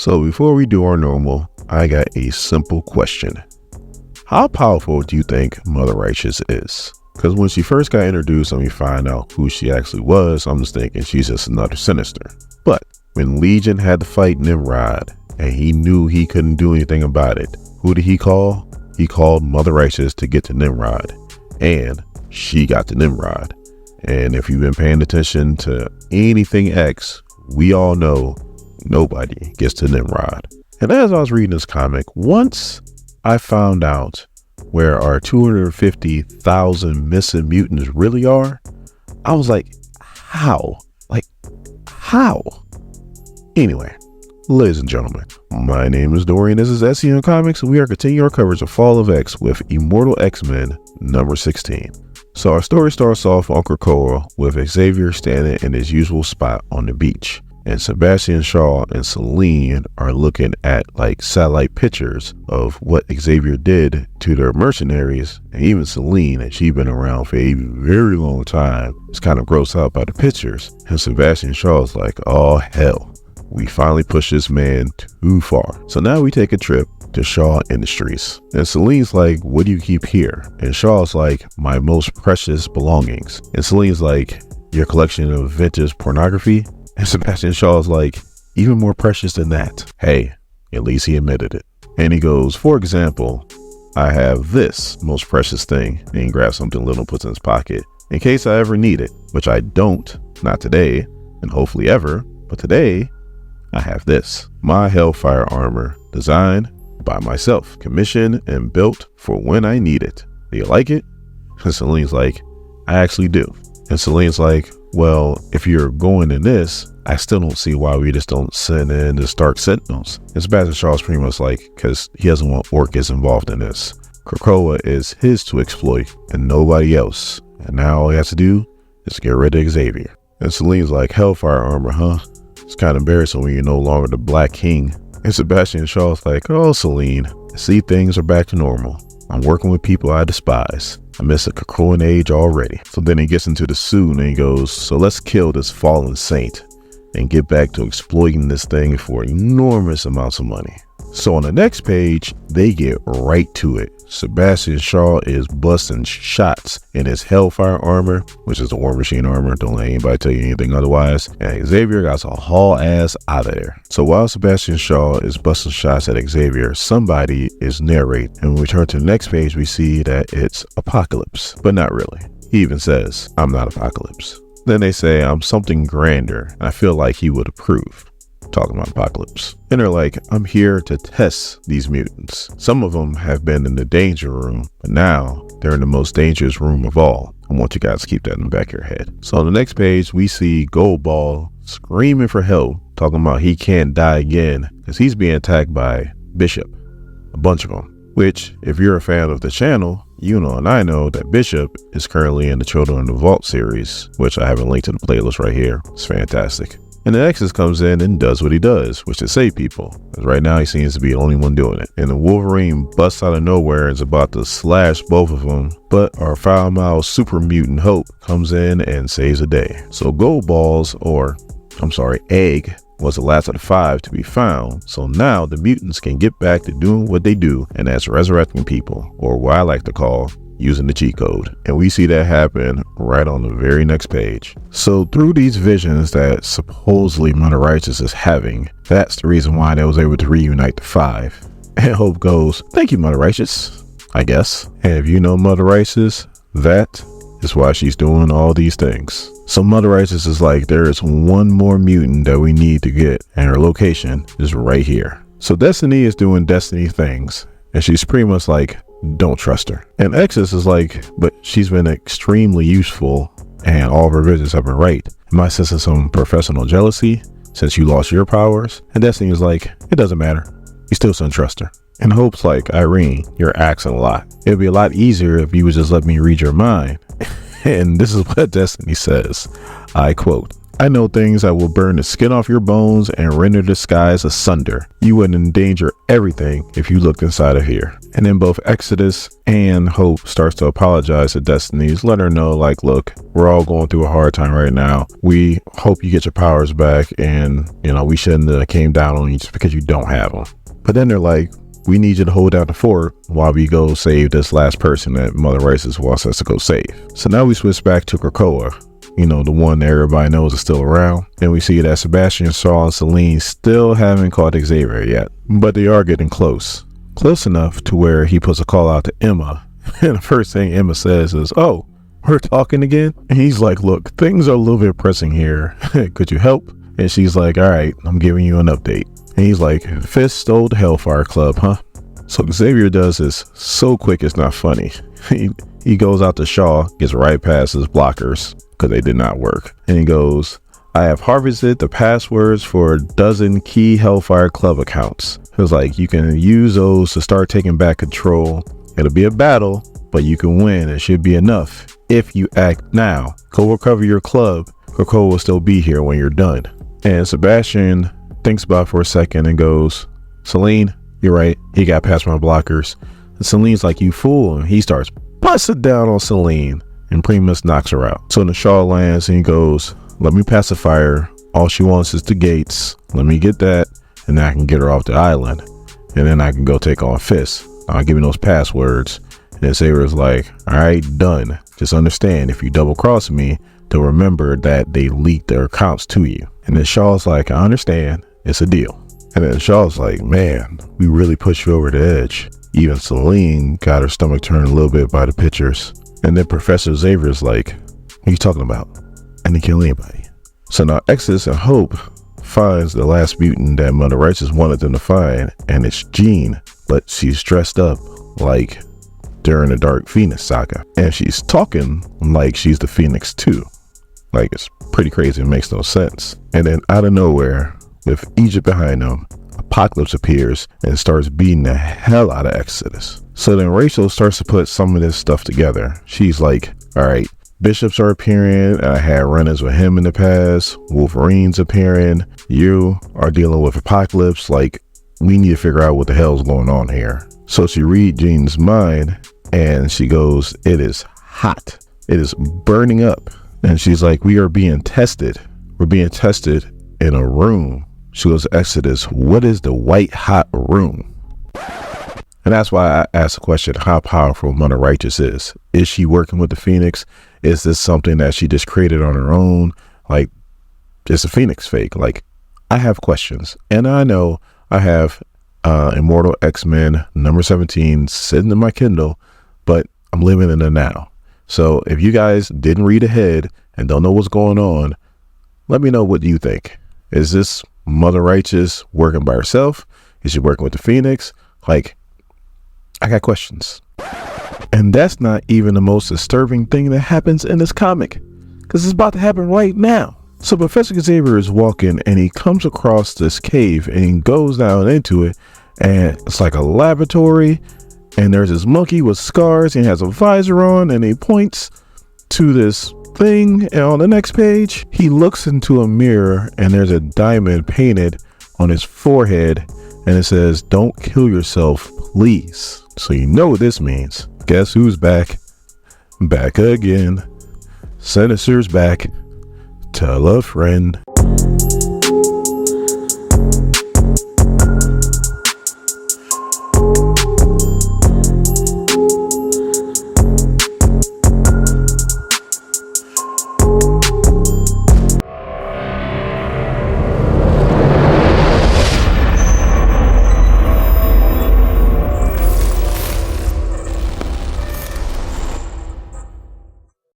So before we do our normal, I got a simple question. How powerful do you think Mother Righteous is? Because when she first got introduced and we find out who she actually was, I'm just thinking she's just another Sinister. But when Legion had to fight Nimrod and he knew he couldn't do anything about it, who did he call? He called Mother Righteous to get to Nimrod, and she got to Nimrod. And if you've been paying attention to anything X, we all know nobody gets to Nimrod. And as I was reading this comic, once I found out where our 250,000 missing mutants really are, I was like, how? How? Anyway, ladies and gentlemen, my name is Dorian. This is SCN Comics, and we are continuing our coverage of Fall of X with Immortal X-Men number 16. So our story starts off on Krakoa with Xavier standing in his usual spot on the beach. And Sebastian Shaw and Selene are looking at like satellite pictures of what Xavier did to their mercenaries. And even Selene, and she's been around for a very long time, is kind of grossed out by the pictures. And Sebastian Shaw is like, oh hell, we finally pushed this man too far. So now we take a trip to Shaw Industries. And Selene's like, what do you keep here? And Shaw's like, my most precious belongings. And Selene's like, your collection of vintage pornography? And Sebastian Shaw's like, even more precious than that. Hey, at least he admitted it. And he goes, for example, I have this most precious thing. And he grabs something little, puts in his pocket in case I ever need it, which I don't, not today, and hopefully ever. But today, I have this, my Hellfire armor, designed by myself, commissioned and built for when I need it. Do you like it? And Selene's like, I actually do. And Selene's like, well, if you're going in this, I still don't see why we just don't send in the Stark Sentinels. And Sebastian Shaw's pretty much like, because he doesn't want Orcus involved in this. Krakoa is his to exploit and nobody else. And now all he has to do is get rid of Xavier. And Selene's like, Hellfire armor, huh? It's kind of embarrassing when you're no longer the Black King. And Sebastian Shaw's like, oh, Selene, I see things are back to normal. I'm working with people I despise. I miss a Krakoan age already. So then he gets into the suit and he goes, so let's kill this fallen saint and get back to exploiting this thing for enormous amounts of money. So on the next page, they get right to it. Sebastian Shaw is busting shots in his Hellfire armor, which is the War Machine armor. Don't let anybody tell you anything otherwise. And Xavier got to haul ass out of there. So while Sebastian Shaw is busting shots at Xavier, somebody is narrating. And when we turn to the next page, we see that it's Apocalypse, but not really. He even says, I'm not Apocalypse. Then they say, I'm something grander, and I feel like he would approve. Talking about Apocalypse. And they're like, I'm here to test these mutants. Some of them have been in the danger room, but now they're in the most dangerous room of all. I want you guys to keep that in the back of your head. So on the next page, we see Goldball screaming for help, talking about he can't die again because he's being attacked by Bishop, a bunch of them. Which, if you're a fan of the channel, you know and I know that Bishop is currently in the Children of the Vault series, which I have a link to the playlist right here. It's fantastic. And the Nexus comes in and does what he does, which is save people. Because right now he seems to be the only one doing it. And the Wolverine busts out of nowhere and is about to slash both of them. But our foul-mouthed super mutant Hope comes in and saves the day. So Egg was the last of the 5 to be found. So now the mutants can get back to doing what they do, and that's resurrecting people, or what I like to call using the cheat code. And we see that happen right on the very next page. So through these visions that supposedly Mother Righteous is having, that's the reason why they was able to reunite the 5. And Hope goes, thank you, Mother Righteous, I guess. And if you know Mother Righteous, that is why she's doing all these things. So Mother Righteous is like, there is one more mutant that we need to get, and her location is right here. So Destiny is doing Destiny things, and she's pretty much like, don't trust her. And Exodus is like, but she's been extremely useful and all of her visions have been right. Am I sensing some professional jealousy since you lost your powers? And Destiny is like, it doesn't matter. You still shouldn't trust her. And Hope's like, Irene, you're asking a lot. It'd be a lot easier if you would just let me read your mind. And this is what Destiny says. I quote, I know things that will burn the skin off your bones and render the skies asunder. You would endanger everything if you looked inside of here. And then both Exodus and Hope starts to apologize to Destiny's, let her know, like, look, we're all going through a hard time right now. We hope you get your powers back, and, you know, we shouldn't have came down on you just because you don't have them. But then they're like, we need you to hold down the fort while we go save this last person that Mother Rises wants us to go save. So now we switch back to Krakoa, you know, the one that everybody knows is still around. And we see that Sebastian, Saul, and Selene still haven't caught Xavier yet, but they are getting close. Close enough to where he puts a call out to Emma. And the first thing Emma says is, oh, we're talking again? And he's like, look, things are a little bit pressing here. Could you help? And she's like, all right, I'm giving you an update. And he's like, Fist stole the Hellfire Club, huh? So Xavier does this so quick it's not funny. He goes out to Shaw, gets right past his blockers because they did not work. And he goes, I have harvested the passwords for a dozen key Hellfire Club accounts. It was like, you can use those to start taking back control. It'll be a battle, but you can win. It should be enough if you act now. Go recover your club. Krakoa will still be here when you're done. And Sebastian thinks about it for a second and goes, Selene, you're right. He got past my blockers. And Selene's like, you fool. And he starts busting down on Selene and pretty much knocks her out. So Nishal lands and he goes, let me pacify her. All she wants is the gates. Let me get that. And then I can get her off the island. And then I can go take on Fist. I'll give you those passwords. And then Saber's like, all right, done. Just understand, if you double cross me, they'll remember that they leaked their accounts to you. And then Shaw's like, I understand. It's a deal. And then Shaw's like, man, we really pushed you over the edge. Even Selene got her stomach turned a little bit by the pictures. And then Professor Xavier's like, what are you talking about? I didn't kill anybody. So now Exodus and Hope finds the last mutant that Mother Righteous wanted them to find, and it's Jean, but she's dressed up like during the Dark Phoenix saga. And she's talking like she's the Phoenix too. Like, it's pretty crazy. It makes no sense. And then out of nowhere, with Egypt behind them, Apocalypse appears and starts beating the hell out of Exodus. So then Rachel starts to put some of this stuff together. She's like, all right, bishops are appearing. I had run-ins with him in the past. Wolverine's appearing. You are dealing with Apocalypse. Like, we need to figure out what the hell's going on here. So she reads Jean's mind and she goes, it is hot. It is burning up. And she's like, we are being tested. We're being tested in a room. She goes, Exodus, what is the white hot room? And that's why I asked the question, how powerful Mother Righteous is. Is she working with the Phoenix? Is this something that she just created on her own? Like, it's a Phoenix fake. Like, I have questions. And I know I have Immortal X-Men number 17 sitting in my Kindle, but I'm living in the now. So if you guys didn't read ahead and don't know what's going on, let me know, what do you think? Is this Mother Righteous working by herself? Is she working with the Phoenix? Like, I got questions. And that's not even the most disturbing thing that happens in this comic, because it's about to happen right now. So Professor Xavier is walking and he comes across this cave and he goes down into it, and it's like a laboratory, and there's this monkey with scars and he has a visor on, and he points to this thing, and on the next page he looks into a mirror and there's a diamond painted on his forehead and it says, don't kill yourself, please. So you know what this means. Guess who's back? Back again. Sinister's back. Tell a friend.